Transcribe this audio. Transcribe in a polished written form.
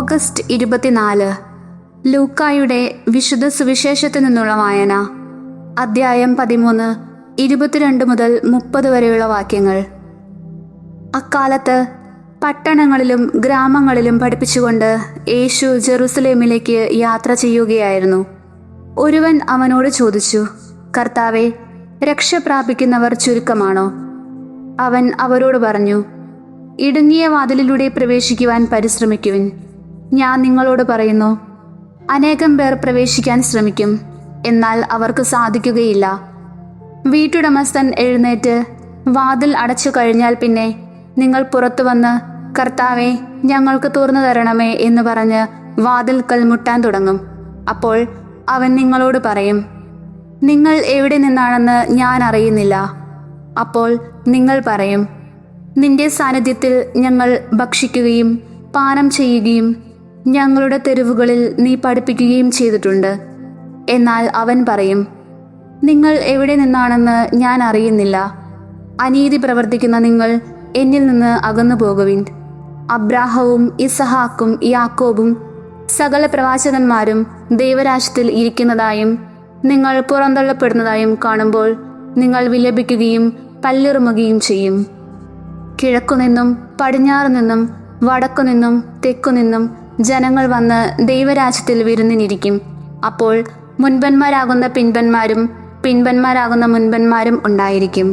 August 24. ലൂക്കായുടെ വിശുദ്ധ സുവിശേഷത്തിൽ നിന്നുള്ള വായന. അദ്ധ്യായം 13, 22 മുതൽ 30 വരെയുള്ള വാക്യങ്ങൾ. അക്കാലത്ത് പട്ടണങ്ങളിലും ഗ്രാമങ്ങളിലും പഠിപ്പിച്ചുകൊണ്ട് യേശു ജെറുസലേമിലേക്ക് യാത്ര ചെയ്യുകയായിരുന്നു. ഒരുവൻ അവനോട് ചോദിച്ചു, കർത്താവേ, രക്ഷ പ്രാപിക്കുന്നവർ ചുരുക്കമാണോ? അവൻ അവരോട് പറഞ്ഞു, ഇടുങ്ങിയ വാതിലിലൂടെ പ്രവേശിക്കുവാൻ പരിശ്രമിക്കുവിൻ. ഞാൻ നിങ്ങളോട് പറയുന്നു, അനേകം പേർ പ്രവേശിക്കാൻ ശ്രമിക്കും, എന്നാൽ അവർക്ക് സാധിക്കുകയില്ല. വീട്ടുടമസ്ഥൻ എഴുന്നേറ്റ് വാതിൽ അടച്ചു കഴിഞ്ഞാൽ പിന്നെ നിങ്ങൾ പുറത്തു വന്ന്, കർത്താവേ, ഞങ്ങൾക്ക് തുറന്നു തരണമേ എന്ന് പറഞ്ഞ് വാതിൽക്കൽ മുട്ടാൻ തുടങ്ങും. അപ്പോൾ അവൻ നിങ്ങളോട് പറയും, നിങ്ങൾ എവിടെ നിന്നാണെന്ന് ഞാൻ അറിയുന്നില്ല. അപ്പോൾ നിങ്ങൾ പറയും, നിന്റെ സാന്നിധ്യത്തിൽ ഞങ്ങൾ ഭക്ഷിക്കുകയും പാനം ചെയ്യുകയും ഞങ്ങളുടെ തെരുവുകളിൽ നീ പഠിപ്പിക്കുകയും ചെയ്തിട്ടുണ്ട്. എന്നാൽ അവൻ പറയും, നിങ്ങൾ എവിടെ നിന്നാണെന്ന് ഞാൻ അറിയുന്നില്ല. അനീതി പ്രവർത്തിക്കുന്ന നിങ്ങൾ എന്നിൽ നിന്ന് അകന്നു പോകുവിൻ. അബ്രാഹവും ഇസഹാക്കും യാക്കോബും സകല പ്രവാചകന്മാരും ദൈവരാജ്യത്തിൽ ഇരിക്കുന്നതായും നിങ്ങൾ പുറന്തള്ളപ്പെടുന്നതായും കാണുമ്പോൾ നിങ്ങൾ വിലപിക്കുകയും പല്ലിറുമുകയും ചെയ്യും. കിഴക്കുനിന്നും പടിഞ്ഞാറുനിന്നും വടക്കുനിന്നും തെക്കുനിന്നും ജനങ്ങൾ വന്ന് ദൈവരാജ്യത്തിൽ വിരുന്നിനിരിക്കും. അപ്പോൾ മുൻപന്മാരാകുന്ന പിൻപന്മാരും പിൻപന്മാരാകുന്ന മുൻപന്മാരും ഉണ്ടായിരിക്കും.